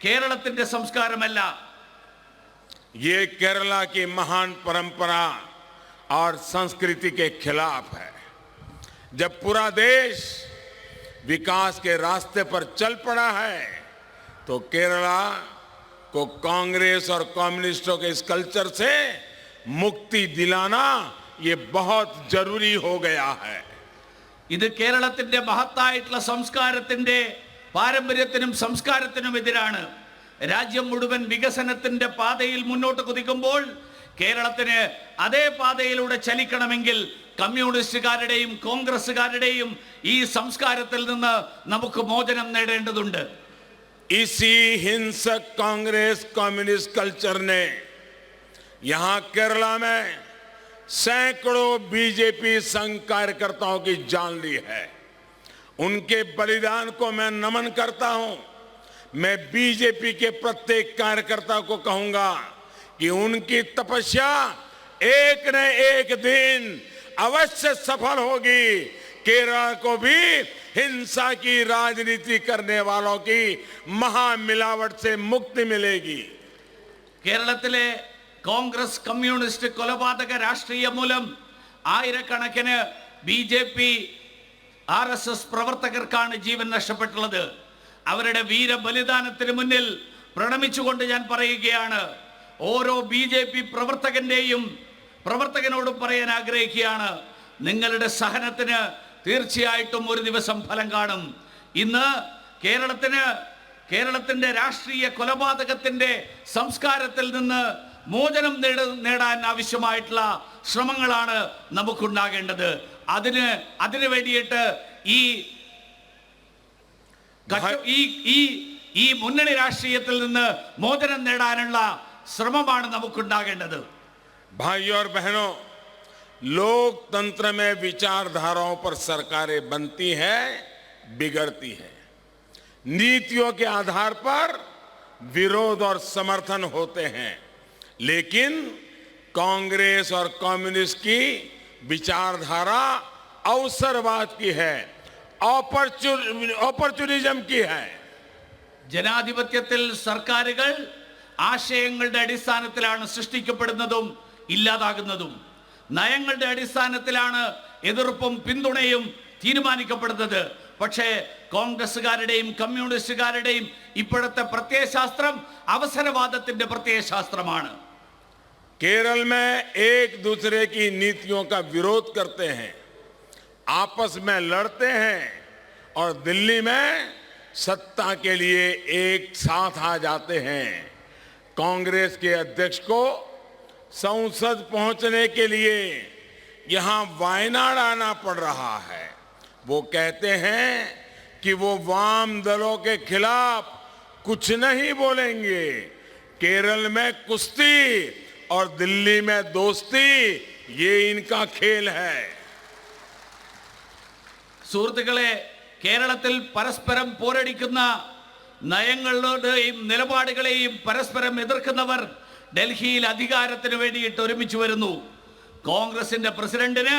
കേരളത്തിന്റെ സംസ്കാരമല്ല. ये केरला की महान परंपरा और संस्कृति के खिलाफ है। जब पूरा देश विकास के रास्ते पर चल पड़ा है तो केरला को कांग्रेस और कम्युनिस्टों के इस कल्चर से मुक्ति दिलाना ये बहुत जरूरी हो गया है। ഇത് കേരളത്തിന്റെ മഹത്തായിട്ടുള്ള സംസ്കാരത്തിന്റെ പാരമ്പര്യത്തിനും സംസ്കാരത്തിനും എതിരാണ്. രാജ്യം മുഴുവൻ വികസനത്തിന്റെ പാതയിൽ മുന്നോട്ട് കുതിക്കുമ്പോൾ കേരളത്തിന് അതേ പാതയിലൂടെ ചലിക്കണമെങ്കിൽ കമ്മ്യൂണിസ്റ്റുകാരുടെയും കോൺഗ്രസുകാരുടെയും ഈ സംസ്കാരത്തിൽ നിന്ന് നമുക്ക് മോചനം നേടേണ്ടതുണ്ട്. इसी हिंसक कांग्रेस कम्युनिस्ट कल्चर ने यहां केरला में सैकड़ों बीजेपी संघ कार्यकर्ताओं की जान ली है। उनके बलिदान को मैं नमन करता हूं। मैं बीजेपी के प्रत्येक कार्यकर्ता को कहूंगा कि उनकी तपस्या एक न एक दिन अवश्य सफल होगी। केरल को भी हिंसा की राजनीति करने वालों की महामिलावट से मुक्ति मिलेगी। കേരളത്തിലെ കോൺഗ്രസ് കമ്മ്യൂണിസ്റ്റ് കൊലപാതക രാഷ്ട്രീയം മൂലം ആയിരക്കണക്കിന് BJP RSS പ്രവർത്തകർക്കാണ് ജീവൻ നഷ്ടപ്പെട്ടുള്ളത്. അവരുടെ വീരബലിദാനത്തിന് മുന്നിൽ പ്രണമിച്ചുകൊണ്ട് ഞാൻ പറയുകയാണ്, ഓരോ BJP പ്രവർത്തകനോടും പറയാൻ ആഗ്രഹിക്കുകയാണ്, നിങ്ങളുടെ സഹനത്തിന് തീർച്ചയായിട്ടും ഒരു ദിവസം ഫലം കാണും. ഇന്ന് കേരളത്തിന്റെ രാഷ്ട്രീയ കൊലപാതകത്തിന്റെ സംസ്കാരത്തിൽ നിന്ന് മോചനം നേടാൻ ആവശ്യമായിട്ടുള്ള ശ്രമങ്ങളാണ് നമുക്കുണ്ടാകേണ്ടത്. അതിനു വേണ്ടിയിട്ട് ഈ മുന്നണി രാഷ്ട്രീയത്തിൽ നിന്ന് മോചനം നേടാനുള്ള ശ്രമമാണ് നമുക്കുണ്ടാകേണ്ടത്. भाइयों और बहनों, लोकतंत्र में विचारधाराओं पर सरकारें बनती हैं, बिगड़ती हैं। नीतियों के आधार पर विरोध और समर्थन होते हैं, लेकिन कांग्रेस और कम्युनिस्ट की विचारधारा अवसरवाद की है, ഓപ്പർച്യൂണിസം की है। ജനാധിപത്യത്തിൽ സർക്കാരുകൾ ആശയങ്ങളുടെ അടിസ്ഥാനത്തിലാണ് സൃഷ്ടിക്കപ്പെടുന്നതും ഇല്ലാതാകുന്നതും. നയങ്ങളുടെ അടിസ്ഥാനത്തിലാണ് എതിർപ്പും പിന്തുണയും തീരുമാനിക്കപ്പെടുന്നത്. പക്ഷേ കോൺഗ്രസുകാരുടെയും കമ്മ്യൂണിസ്റ്റുകാരുടെയും ഇപ്പോഴത്തെ പ്രത്യയശാസ്ത്രം അവസരവാദത്തിന്റെ പ്രത്യയശാസ്ത്രമാണ്. केरल में एक दूसरे की नीतियों का विरोध करते हैं, आपस में लड़ते हैं और दिल्ली में सत्ता के लिए एक साथ आ जाते हैं। कांग्रेस के अध्यक्ष को संसद पहुंचने के लिए यहां वायनाड आना पड़ रहा है। वो कहते हैं कि वो वाम दलों के खिलाफ कुछ नहीं बोलेंगे। केरल में कुश्ती और दिल्ली में दोस्ती, ये इनका खेल है। സുഹൃത്തുക്കളെ, കേരളത്തിൽ പരസ്പരം പോരടിക്കുന്ന നയങ്ങളുടെയും നിലപാടുകളെയും പരസ്പരം എതിർക്കുന്നവർ ഡൽഹിയിൽ അധികാരത്തിന് വേണ്ടിയിട്ട് ഒരുമിച്ച് വരുന്നു. കോൺഗ്രസിന്റെ പ്രസിഡന്റിന്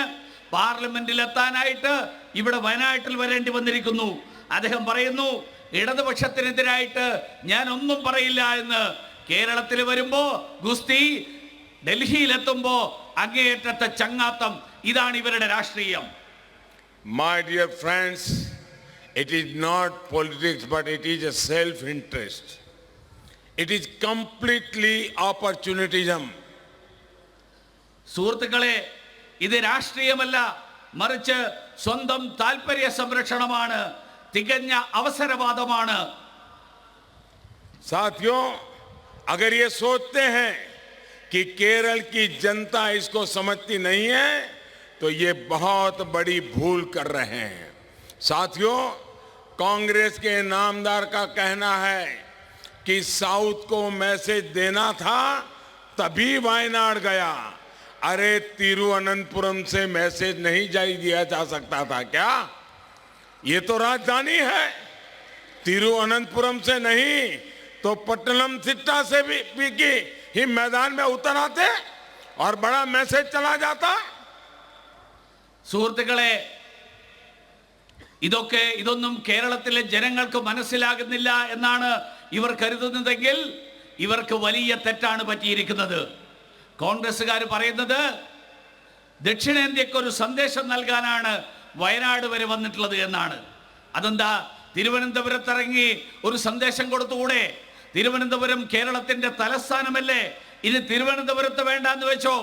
പാർലമെന്റിൽ എത്താനായിട്ട് ഇവിടെ വയനാട്ടിൽ വരേണ്ടി വന്നിരിക്കുന്നു. അദ്ദേഹം പറയുന്നു, ഇടതുപക്ഷത്തിനെതിരായിട്ട് ഞാൻ ഒന്നും പറയില്ല എന്ന്. കേരളത്തിൽ വരുമ്പോ ഗുസ്തി, ഡൽഹിയിലെത്തുമ്പോ അങ്ങേയറ്റത്തെ ചങ്ങാത്തം. ഇതാണ് ഇവരുടെ രാഷ്ട്രീയം. My dear friends, it is not politics, but it is a self-interest. It is completely opportunism. സുഹൃത്തുക്കളെ, ഇത് രാഷ്ട്രീയമല്ല, മറിച്ച് സ്വന്തം താൽപര്യ സംരക്ഷണമാണ്, തികഞ്ഞ അവസരവാദമാണ്. साथियों, अगर ये सोचते हैं कि केरल की जनता इसको समझती नहीं है तो ये बहुत बड़ी भूल कर रहे हैं। साथियों, कांग्रेस के नामदार का कहना है कि साउथ को मैसेज देना था तभी वायनाड गया। अरे तिरुवनंतपुरम से मैसेज नहीं जारी दिया जा सकता था क्या? ये तो राजधानी है। तिरुवनंतपुरम से नहीं तो पट्टनम थिट्टा से भी ही मैदान में उतर आते और बड़ा मैसेज चला जाता। സുഹൃത്തുക്കളെ, ഇതൊന്നും കേരളത്തിലെ ജനങ്ങൾക്ക് മനസ്സിലാകുന്നില്ല എന്നാണ് ഇവർ കരുതുന്നതെങ്കിൽ ഇവർക്ക് വലിയ തെറ്റാണ് പറ്റിയിരിക്കുന്നത്. കോൺഗ്രസ്സുകാർ പറയുന്നത് ദക്ഷിണേന്ത്യക്ക് ഒരു സന്ദേശം നൽകാനാണ് വയനാട് വരെ വന്നിട്ടുള്ളത് എന്നാണ്. അതെന്താ, തിരുവനന്തപുരത്തിറങ്ങി ഒരു സന്ദേശം കൊടുത്തുകൂടെ? തിരുവനന്തപുരം കേരളത്തിന്റെ തലസ്ഥാനമല്ലേ, ഇനി തിരുവനന്തപുരത്ത് വേണ്ടാന്ന് വെച്ചോ.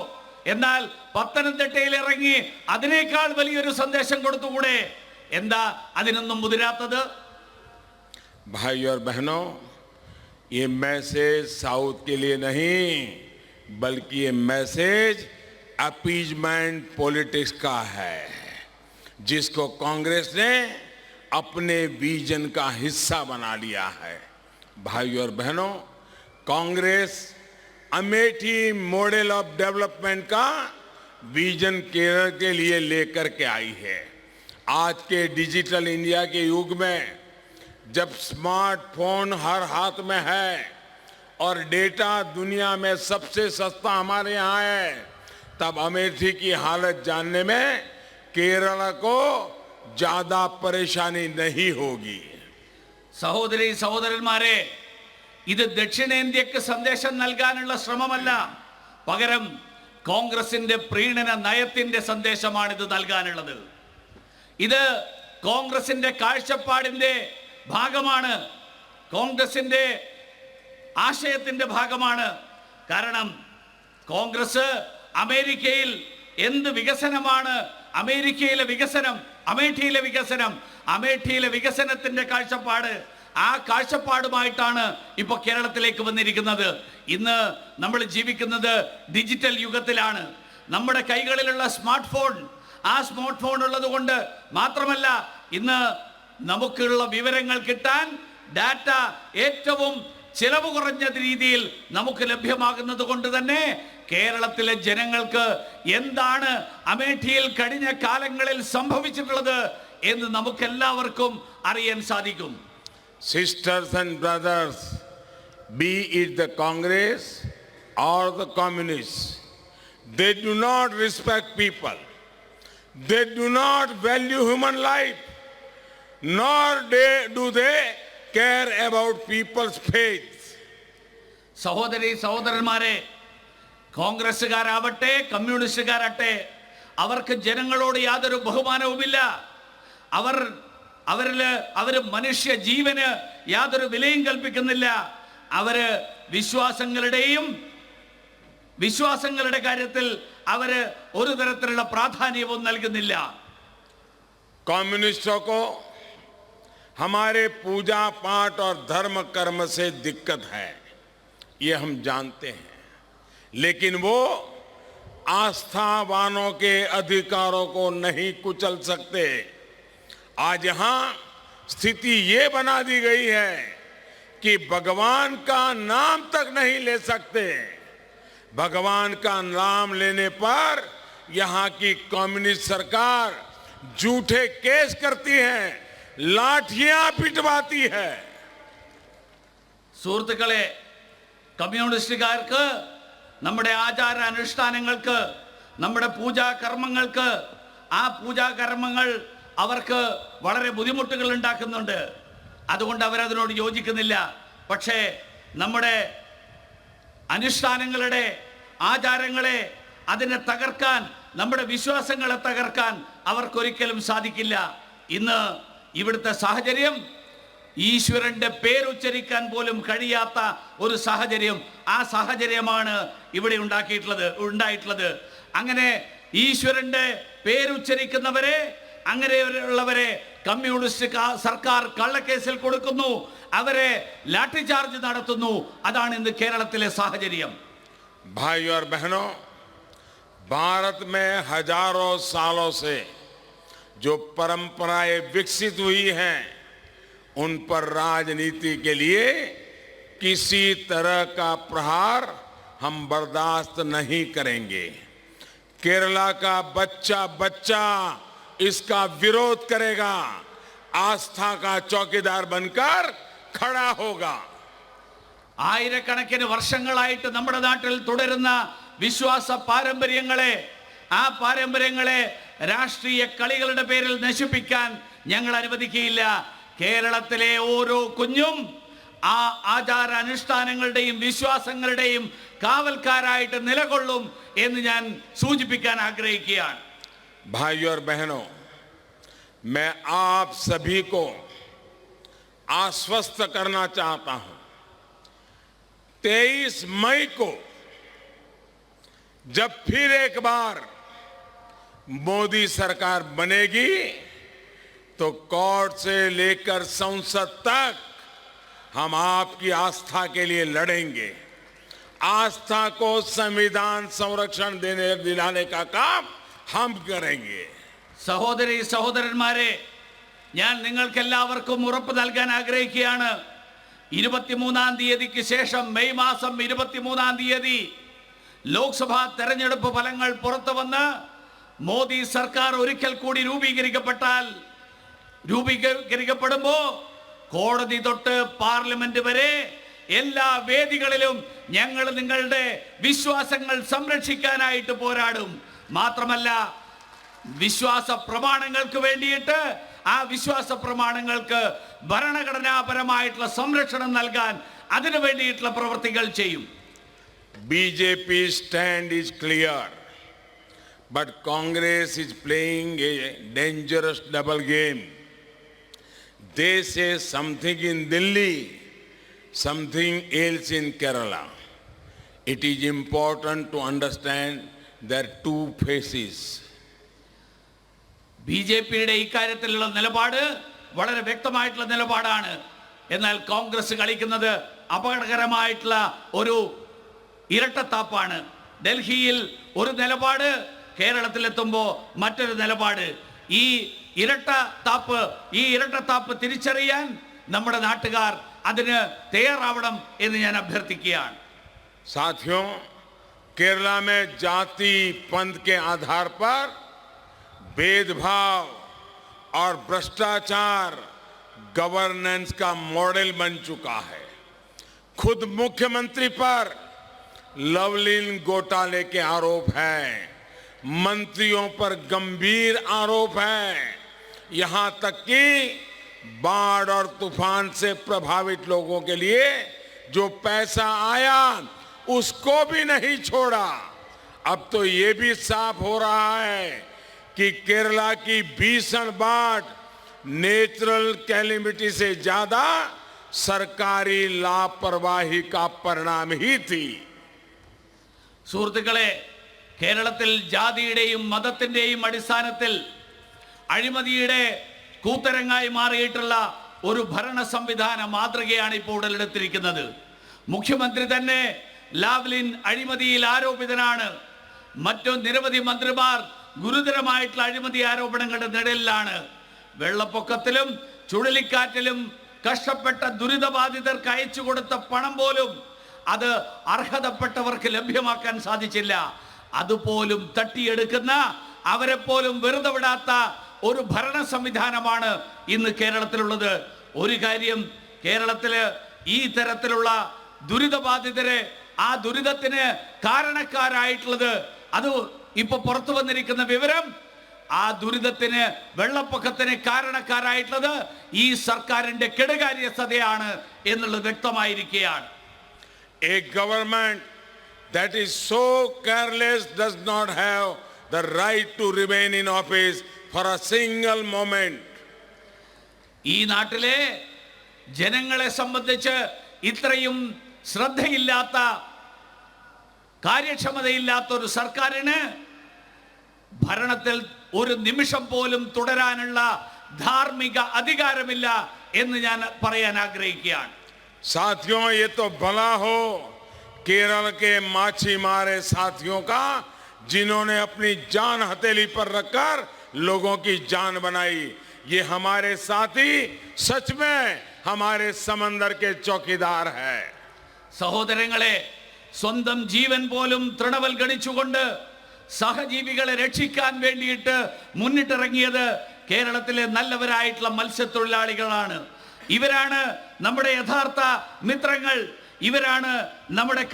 എന്നാൽ പത്തനംതിട്ടയിൽ ഇറങ്ങി അതിനേക്കാൾ വലിയൊരു സന്ദേശം കൊടുത്തുകൂടെ? എന്താ അതിനൊന്നും മുതിരാത്തത്? भाई और बहनों, ये मैसेज साउथ के लिए नहीं, बल्कि ये मैसेज अपीजमेंट पॉलिटिक्स का है, जिसको कांग्रेस ने अपने विजन का हिस्सा बना लिया है. भाई और बहनों, Congress Amethi model of development का विजन केरल के लिए लेकर के आई है. आज के डिजिटल इंडिया के युग में जब स्मार्टफोन हर हाथ में है और डेटा दुनिया में सबसे सस्ता हमारे यहाँ है, तब अमेठी की हालत जानने में केरल को ज्यादा परेशानी नहीं होगी. സഹോദരി സഹോദരന്മാരെ, ഇത് ദക്ഷിണേന്ത്യക്ക് സന്ദേശം നൽകാനുള്ള ശ്രമമല്ല, പകരം കോൺഗ്രസിന്റെ പ്രീണന നയത്തിന്റെ സന്ദേശമാണ് ഇത് നൽകാനുള്ളത്. ഇത് കോൺഗ്രസിന്റെ കാഴ്ചപ്പാടിന്റെ ഭാഗമാണ്, കോൺഗ്രസിന്റെ ആശയത്തിന്റെ ഭാഗമാണ്. കാരണം കോൺഗ്രസ് അമേരിക്കയിൽ എന്ത് വികസനമാണ്, അമേരിക്കയിലെ വികസനം, അമേഠിയിലെ വികസനത്തിന്റെ കാഴ്ചപ്പാട്, ആ കാഴ്ചപ്പാടുമായിട്ടാണ് ഇപ്പോൾ കേരളത്തിലേക്ക് വന്നിരിക്കുന്നത്. ഇന്ന് നമ്മൾ ജീവിക്കുന്നത് ഡിജിറ്റൽ യുഗത്തിലാണ്. നമ്മുടെ കൈകളിലുള്ള സ്മാർട്ട് ഫോൺ, ആ സ്മാർട്ട് ഫോൺ ഉള്ളത് കൊണ്ട് മാത്രമല്ല, ഇന്ന് നമുക്കുള്ള വിവരങ്ങൾ കിട്ടാൻ ഡാറ്റ ഏറ്റവും ചിലവ് കുറഞ്ഞ രീതിയിൽ നമുക്ക് ലഭ്യമാകുന്നത് കൊണ്ട് തന്നെ കേരളത്തിലെ ജനങ്ങൾക്ക് എന്താണ് അമേഠിയിൽ കഴിഞ്ഞ കാലങ്ങളിൽ സംഭവിച്ചിട്ടുള്ളത് എന്ന് നമുക്കെല്ലാവർക്കും അറിയാൻ സാധിക്കും. Sisters and brothers, be it the Congress or the Communists, they do not respect people. They do not value human life, nor do they care about people's faith. സഹോദരി സഹോദരന്മാരെ, കോൺഗ്രസ്സുകാരാവട്ടെ കമ്മ്യൂണിസ്റ്റുകാരാട്ടെ, അവർക്ക് ജനങ്ങളോട് യാതൊരു ബഹുമാനവുമില്ല. അവര് മനുഷ്യ ജീവന് യാതൊരു വിലയും കൽപ്പിക്കുന്നില്ല. അവര് വിശ്വാസങ്ങളുടെ കാര്യത്തിൽ അവര് ഒരു തരത്തിലുള്ള പ്രാധാന്യവും നൽകുന്നില്ല. कम्युनिस्टों को हमारे पूजा पाठ और धर्म कर्म से दिक्कत है, ये हम जानते हैं, लेकिन वो आस्थावानों के अधिकारों को नहीं कुचल सकते. आज यहां स्थिति ये बना दी गई है कि भगवान का नाम तक नहीं ले सकते. भगवान का नाम लेने पर यहां की कम्युनिस्ट सरकार झूठे केस करती है, लाठियां पिटवाती है. സുഹൃത്തുക്കളെ, കമ്മ്യൂണിസ്റ്റുകാർക്ക് നമ്മുടെ ആചാര അനുഷ്ഠാനങ്ങൾക്ക്, നമ്മുടെ പൂജാകർമ്മങ്ങൾക്ക്, ആ പൂജാകർമ്മങ്ങൾ അവർക്ക് വളരെ ബുദ്ധിമുട്ടുകൾ ഉണ്ടാക്കുന്നുണ്ട്. അതുകൊണ്ട് അവരതിനോട് യോജിക്കുന്നില്ല. പക്ഷേ നമ്മുടെ അനുഷ്ഠാനങ്ങളുടെ, ആചാരങ്ങളെ, അതിനെ തകർക്കാൻ, നമ്മുടെ വിശ്വാസങ്ങളെ തകർക്കാൻ അവർക്കൊരിക്കലും സാധിക്കില്ല. ഇന്ന് ഇവിടുത്തെ സാഹചര്യം ഈശ്വരന്റെ പേരുച്ചരിക്കാൻ പോലും കഴിയാത്ത ഒരു സാഹചര്യം, ആ സാഹചര്യമാണ് ഇവിടെ ഉണ്ടായിട്ടുള്ളത്. അങ്ങനെ ഈശ്വരന്റെ പേരുച്ചരിക്കുന്നവരെ, അങ്ങനെയുള്ളവരെ കമ്മ്യൂണിസ്റ്റ് സർക്കാർ കള്ളക്കേസിൽ കൊടുക്കുന്നു, അവരെ ലാഠി ചാർജ് നടത്തുന്നു. അതാണ് ഇന്ന് കേരളത്തിലെ സാഹചര്യം. भाई और बहनों, भारत में हजारों सालों से जो परंपराएं विकसित हुई हैं, उन पर राजनीति के लिए किसी तरह का प्रहार हम बर्दाश्त नहीं करेंगे. केरला का बच्चा इसका विरोध करेगा, आस्था का चौकीदार बनकर खड़ा होगा. ആയിരക്കണക്കിന് വർഷങ്ങളായിട്ട് നമ്മുടെ നാട്ടിൽ തുടരുന്ന വിശ്വാസ പാരമ്പര്യങ്ങളെ, ആ പാരമ്പര്യങ്ങളെ രാഷ്ട്രീയ കളികളുടെ പേരിൽ നശിപ്പിക്കാൻ ഞങ്ങൾ അനുവദിക്കുകയില്ല. കേരളത്തിലെ ഓരോ കുഞ്ഞും ആ ആചാര അനുഷ്ഠാനങ്ങളുടെയും വിശ്വാസങ്ങളുടെയും കാവൽക്കാരായിട്ട് നിലകൊള്ളും എന്ന് ഞാൻ സൂചിപ്പിക്കാൻ ആഗ്രഹിക്കുകയാണ്. भाइयों और बहनों, मैं आप सभी को आश्वस्त करना चाहता हूं, 23 मई को जब फिर एक बार मोदी सरकार बनेगी तो कोर्ट से लेकर संसद तक हम आपकी आस्था के लिए लड़ेंगे. आस्था को संविधान संरक्षण दिलाने का काम हम करेंगे. സഹോദരി സഹോദരന്മാരെ, ഞാൻ നിങ്ങൾക്ക് എല്ലാവർക്കും ഉറപ്പ് നൽകാൻ ആഗ്രഹിക്കുകയാണ്. 23-ാം തീയതിക്ക് ശേഷം മെയ് മാസം 23-ാം തീയതി ലോക്സഭാ തെരഞ്ഞെടുപ്പ് ഫലങ്ങൾ പുറത്തു വന്ന് മോദി സർക്കാർ ഒരിക്കൽ കൂടി രൂപീകരിക്കപ്പെടുമ്പോ കോടതി തൊട്ട് പാർലമെന്റ് വരെ എല്ലാ വേദികളിലും ഞങ്ങൾ നിങ്ങളുടെ വിശ്വാസങ്ങൾ സംരക്ഷിക്കാനായിട്ട് പോരാടും. മാത്രമല്ല, വിശ്വാസ പ്രമാണങ്ങൾക്ക് വേണ്ടിയിട്ട് ആ വിശ്വാസ പ്രമാണങ്ങൾക്ക് ഭരണഘടനാപരമായിട്ടുള്ള സംരക്ഷണം നൽകാൻ അതിനു വേണ്ടിയിട്ടുള്ള പ്രവൃത്തികൾ ചെയ്യും. BJP stand is clear, but Congress is playing a dangerous double game. They say something in Delhi, something else in Kerala. It is important to understand their two faces. ബിജെപിയുടെ ഇക്കാര്യത്തിലുള്ള നിലപാട് വളരെ വ്യക്തമായിട്ടുള്ള നിലപാടാണ്. എന്നാൽ കോൺഗ്രസ് കളിക്കുന്നത് അപകടകരമായിട്ടുള്ള ഒരു ഇരട്ടത്താപ്പാണ്. ഡൽഹിയിൽ ഒരു നിലപാട്, കേരളത്തിലെത്തുമ്പോൾ മറ്റൊരു നിലപാട്. ഈ ഇരട്ടത്താപ്പ് തിരിച്ചറിയാൻ നമ്മുടെ നാട്ടുകാർ അതിന് തയ്യാറാവണം എന്ന് ഞാൻ അഭ്യർത്ഥിക്കുകയാണ്. साथियों, केरला में जाति पंथ के आधार पर भेदभाव और भ्रष्टाचार गवर्नेंस का मॉडल बन चुका है. खुद मुख्यमंत्री पर लवलीन घोटाले के आरोप हैं, मंत्रियों पर गंभीर आरोप हैं, यहां तक कि बाढ़ और तूफान से प्रभावित लोगों के लिए जो पैसा आया उसको भी नहीं छोड़ा. अब तो ये भी साफ हो रहा है कि केरला की भीषण बाढ़ नेचुरल कैलेमिटी से ज्यादा सरकारी लापरवाही का परिणाम ही थी. സുഹൃത്തുക്കളെ, കേരളത്തിൽ ജാതിയുടെയും മതത്തിന്റെയും അടിസ്ഥാനത്തിൽ അഴിമതിയുടെ കൂത്തരങ്ങായി മാറിയിട്ടുള്ള ഒരു ഭരണ സംവിധാന മാതൃകയാണ് ഇപ്പോൾ ഉടലെടുത്തിരിക്കുന്നത്. മുഖ്യമന്ത്രി തന്നെ ലാവ്ലിൻ അഴിമതിയിൽ ആരോപിതനാണ്. മറ്റു നിരവധി മന്ത്രിമാർ ഗുരുതരമായിട്ടുള്ള അഴിമതി ആരോപണങ്ങളുടെ നിഴലിലാണ്. വെള്ളപ്പൊക്കത്തിലും ചുഴലിക്കാറ്റിലും കഷ്ടപ്പെട്ട ദുരിതബാധിതർക്ക് അയച്ചു കൊടുത്ത പണം പോലും അത് അർഹതപ്പെട്ടവർക്ക് ലഭ്യമാക്കാൻ സാധിച്ചില്ല. അതുപോലും തട്ടിയെടുക്കുന്ന, അവരെ പോലും വെറുതെ വിടാത്ത ഒരു ഭരണ സംവിധാനമാണ് ഇന്ന് കേരളത്തിലുള്ളത്. ഒരു കാര്യം, കേരളത്തില് ഈ തരത്തിലുള്ള ദുരിതബാധിതരെ, ആ ദുരിതത്തിന് കാരണക്കാരായിട്ടുള്ളത്, അത് ഇപ്പൊ പുറത്തു വന്നിരിക്കുന്ന വിവരം, ആ ദുരിതത്തിന്, വെള്ളപ്പൊക്കത്തിന് കാരണക്കാരായിട്ടുള്ളത് ഈ സർക്കാരിന്റെ കെടുകാര്യസ്ഥതയാണ് എന്നുള്ളത് വ്യക്തമായിരിക്കുകയാണ്. A government that is so careless does not have the right to remain in office for a single moment. ഈ നാട്ടിലെ ജനങ്ങളെ സംബന്ധിച്ച് ഇത്രയും ശ്രദ്ധയില്ലാത്ത, കാര്യക്ഷമതയില്ലാത്ത ഒരു സർക്കാരിന് ഭരണത്തിൽ ഒരു നിമിഷം പോലും തുടരാനുള്ള ധാർമ്മിക അധികാരമില്ല എന്ന് ഞാൻ പറയാൻ ആഗ്രഹിക്കുകയാണ്. साथियों, ये तो भला हो केरल के माछी मारे साथियों का, जिन्होंने अपनी जान हथेली पर रखकर लोगों की जान बनाई. ये हमारे साथी सच में हमारे समंदर के चौकीदार हैं. സഹോദരങ്ങളെ, സ്വന്തം ജീവൻ പോലും തൃണവൽഗണിച്ചുകൊണ്ട് സഹജീവികളെ രക്ഷിക്കാൻ വേണ്ടിയിട്ട് മുന്നിട്ടിറങ്ങിയത് കേരളത്തിലെ നല്ലവരായിട്ടുള്ള മത്സ്യത്തൊഴിലാളികളാണ്. ഇവരാണ് നമ്മുടെ യഥാർത്ഥ മിത്രങ്ങൾ. ഇവരാണ് നമ്മുടെ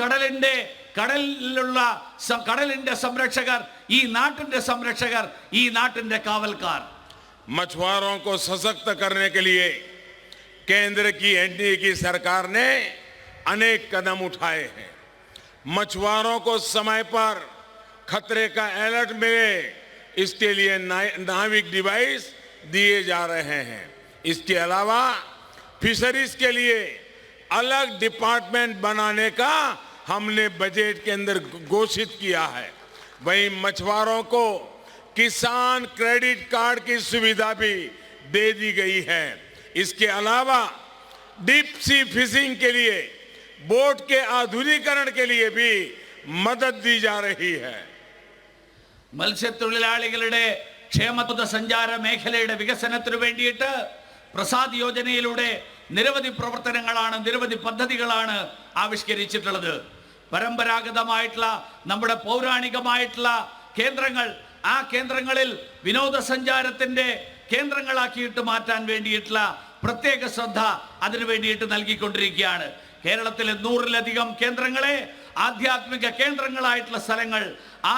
കടലിന്റെ സംരക്ഷകർ, ഈ നാട്ടിന്റെ സംരക്ഷകർ, ഈ നാട്ടിന്റെ കാവൽക്കാർ. मछुआरों को सशक्त करने के लिए केंद्र की एनडीए की सरकार ने अनेक कदम उठाए हैं। मछुआरों को समय पर खतरे का अलर्ट मिले, इसके लिए नाविक डिवाइस दिए जा रहे हैं। इसके अलावा फिशरीज के लिए अलग डिपार्टमेंट बनाने का हमने बजट के अंदर घोषित किया है। वहीं मछुआरों को किसान क्रेडिट कार्ड की सुविधा भी दे दी गई है। इसके अलावा डीप सी फिशिंग के लिए बोट के आधुनिकीकरण के लिए भी मदद दी जा रही है। മത്സ്യത്തൊഴിലാളികളുടെ ക്ഷേമ സഞ്ചാര മേഖലയുടെ വികസനത്തിനു വേണ്ടിയിട്ട് പ്രസാദ് യോജനയിലൂടെ നിരവധി പ്രവർത്തനങ്ങളാണ്, നിരവധി പദ്ധതികളാണ് ആവിഷ്കരിച്ചിട്ടുള്ളത്. പരമ്പരാഗതമായിട്ടുള്ള നമ്മുടെ പൗരാണികമായിട്ടുള്ള കേന്ദ്രങ്ങൾ, ആ കേന്ദ്രങ്ങളിൽ വിനോദസഞ്ചാരത്തിന്റെ കേന്ദ്രങ്ങളാക്കിയിട്ട് മാറ്റാൻ വേണ്ടിയിട്ടുള്ള പ്രത്യേക ശ്രദ്ധ അതിനു വേണ്ടിയിട്ട് നൽകിക്കൊണ്ടിരിക്കുകയാണ്. കേരളത്തിലെ 100-ലധികം കേന്ദ്രങ്ങളെ ആധ്യാത്മിക കേന്ദ്രങ്ങളായിട്ടുള്ള സ്ഥലങ്ങൾ, ആ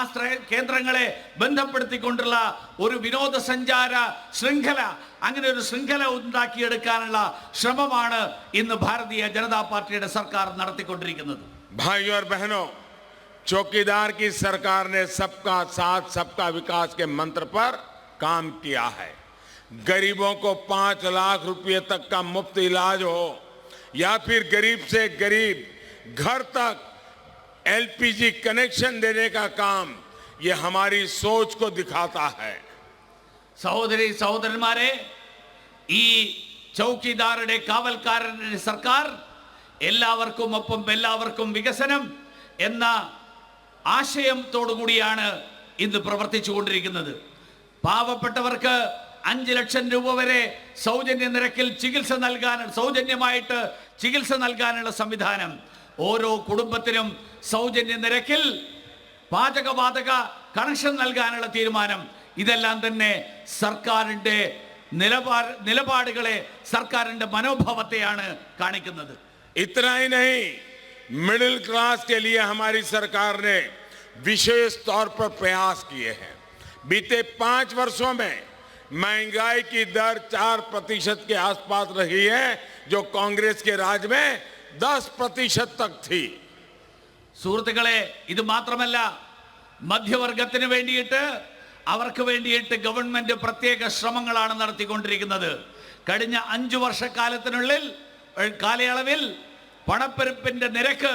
കേന്ദ്രങ്ങളെ ബന്ധപ്പെടുത്തിക്കൊണ്ടുള്ള ഒരു വിനോദസഞ്ചാര ശൃംഖല, അങ്ങനെ ഒരു ശൃംഖല ഉണ്ടാക്കിയെടുക്കാനുള്ള ശ്രമമാണ് ഇന്ന് ഭാരതീയ ജനതാ പാർട്ടിയുടെ സർക്കാർ നടത്തിക്കൊണ്ടിരിക്കുന്നത്. भाइयों और बहनों, चौकीदार की सरकार ने सबका साथ सबका विकास के मंत्र पर काम किया है। गरीबों को 5 लाख रुपए तक का मुफ्त इलाज हो या फिर गरीब से गरीब घर तक एलपीजी कनेक्शन देने का काम, ये हमारी सोच को दिखाता है। സഹോദരി സഹോദരന്മാരെ, ഈ ചൗക്കിദാറുടെ കാവൽക്കാരന്റെ സർക്കാർ എല്ലാവർക്കും ഒപ്പം എല്ലാവർക്കും വികസനം എന്ന ആശയത്തോടുകൂടിയാണ് ഇന്ന് പ്രവർത്തിച്ചുകൊണ്ടിരിക്കുന്നത്. പാവപ്പെട്ടവർക്ക് 5 ലക്ഷം രൂപ വരെ സൗജന്യ നിരക്കിൽ സൗജന്യമായിട്ട് ചികിത്സ നൽകാനുള്ള സംവിധാനം, ഓരോ കുടുംബത്തിനും സൗജന്യ നിരക്കിൽ പാചകവാതക കണക്ഷൻ നൽകാനുള്ള തീരുമാനം, ഇതെല്ലാം തന്നെ സർക്കാരിന്റെ നിലപാടുകളെ, സർക്കാരിന്റെ മനോഭാവത്തെയാണ് കാണിക്കുന്നത്. इतना ही नहीं, मिडिल क्लास के लिए हमारी सरकार ने विशेष तौर पर प्रयास किए हैं। बीते 5 वर्षों में महंगाई की दर 4% के आसपास रही है, जो कांग्रेस के राज में 10% तक थी. സുഹൃത്തുക്കളെ, ഇത് മാത്രമല്ല, മധ്യവർഗത്തിന് വേണ്ടിയിട്ട്, അവർക്ക് വേണ്ടിയിട്ട് ഗവൺമെന്റ് പ്രത്യേക ശ്രമങ്ങളാണ് നടത്തിക്കൊണ്ടിരിക്കുന്നത്. കഴിഞ്ഞ 5 വർഷക്കാലത്തിനുള്ളിൽ കാലയളവിൽ പണപ്പെരുപ്പിന്റെ നിരക്ക്